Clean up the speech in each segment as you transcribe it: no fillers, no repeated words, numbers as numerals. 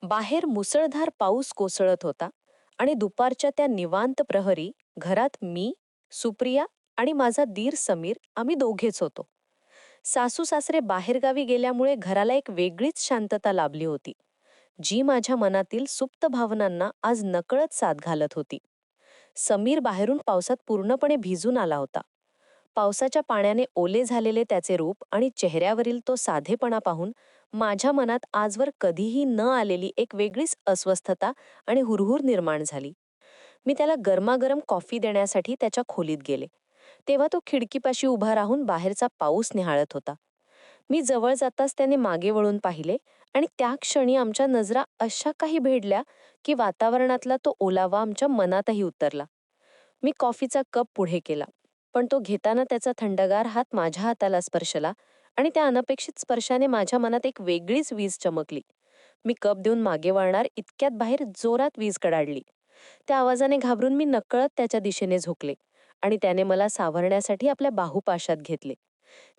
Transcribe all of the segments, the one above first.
बाहेर मुसळधार पाऊस कोसळत होता आणि दुपारच्या त्या निवांत प्रहरी घरात मी, सुप्रिया आणि माझा दीर समीर आम्ही दोघेच होतो. सासू सासरे बाहेरगावी गेल्यामुळे घराला एक वेगळीच शांतता लाभली होती, जी माझ्या मनातील सुप्त भावनांना आज नकळत साथ घालत होती. समीर बाहेरून पावसात पूर्णपणे भिजून आला होता. पावसाच्या पाण्याने ओले झालेले त्याचे रूप आणि चेहऱ्यावरील तो साधेपणा पाहून माझ्या मनात आजवर कधीही न आलेली एक वेगळीच अस्वस्थता आणि हुरहुर निर्माण झाली. मी त्याला गरमागरम कॉफी देण्यासाठी त्याच्या खोलीत गेले. तेव्हा तो खिडकीपाशी उभा राहून बाहेरचा पाऊस निहाळत होता. मी जवळ जाताच त्याने मागे वळून पाहिले आणि त्या क्षणी आमच्या नजरा अशा काही भेटल्या की वातावरणातला तो ओलावा आमच्या मनातही उतरला. मी कॉफीचा कप पुढे केला, पण तो घेताना त्याचा थंडगार हात माझ्या हाताला स्पर्शला आणि त्या अनपेक्षित स्पर्शाने माझ्या मनात एक वेगळीच वीज चमकली. मी कप देऊन मागे वळणार इतक्यात बाहेर जोरात वीज कडाडली. त्या आवाजाने घाबरून मी नकळत त्याच्या दिशेने झोकले आणि त्याने मला सावरण्यासाठी आपल्या बाहुपाशात घेतले.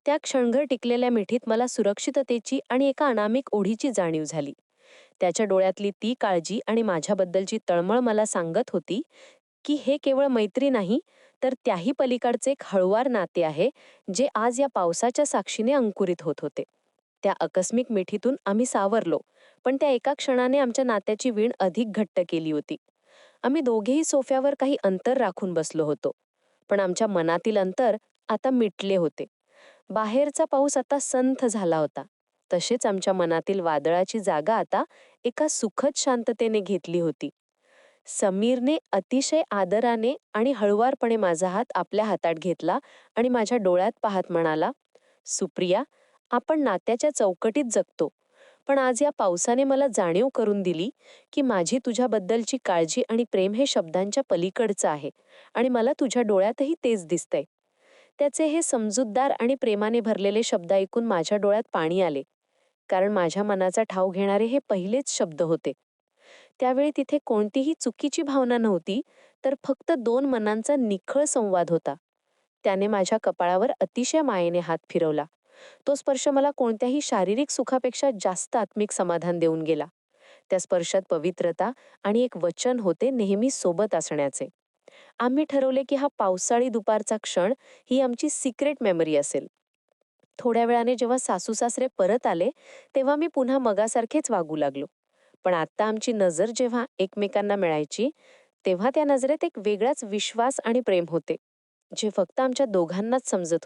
त्या क्षणभर टिकलेल्या मिठीत मला सुरक्षिततेची आणि एका अनामिक ओढीची जाणीव झाली. त्याच्या डोळ्यातली ती काळजी आणि माझ्याबद्दलची तळमळ मला सांगत होती की हे केवळ मैत्री नाही, तर त्याही पलीकडचे एक हळुवार नाते आहे, जे आज या पावसाच्या साक्षीने अंकुरित होत होते. त्या आकस्मिक मिठीतून आम्ही सावरलो, पण त्या एका क्षणाने आमच्या नात्याची वीण अधिक घट्ट केली होती. आम्ही दोघेही सोफ्यावर काही अंतर राखून बसलो होतो, पण आमच्या मनातील अंतर आता मिटले होते. बाहेरचा पाऊस आता संथ झाला होता. तसेच आमच्या मनातील वादळाची जागा आता एका सुखद शांततेने घेतली होती. समीरने अतिशय आदराने आणि हळुवारपणे माझा हात आपल्या हातात घेतला आणि माझ्या डोळ्यात पाहत म्हणाला, "सुप्रिया, आपण नात्याच्या चौकटीत जगतो, पण आज या पावसाने मला जाणीव करून दिली की माझी तुझ्याबद्दलची काळजी आणि प्रेम हे शब्दांच्या पलीकडचं आहे आणि मला तुझ्या डोळ्यातही तेच दिसतंय." त्याचे हे समजूतदार आणि प्रेमाने भरलेले शब्द ऐकून माझ्या डोळ्यात पाणी आले, कारण माझ्या मनाचा ठाव घेणारे हे पहिलेच शब्द होते. त्यावेळी तिथे कोणतीही चुकीची भावना नव्हती, तर फक्त दोन मनांचा निखळ संवाद होता. त्याने माझ्या कपाळावर अतिशय मायेने हात फिरवला. तो स्पर्श मला कोणत्याही शारीरिक सुखापेक्षा जास्त आत्मिक समाधान देऊन गेला. त्या स्पर्शात पवित्रता आणि एक वचन होते नेहमी सोबत असण्याचे. आम्ही ठरवले की हा पावसाळी दुपारचा क्षण ही आमची सिक्रेट मेमरी असेल. थोड्या वेळाने जेव्हा सासू-सासरे परत आले, तेव्हा मी पुन्हा मगासारखेच वागू लागलो. पण आता आमची नजर जेव्हा एकमेकांना मिळायची, तेव्हा त्या नजरेत एक वेगळाच विश्वास आणि प्रेम होते, जे फक्त आमच्या दोघांनाच समजत होते.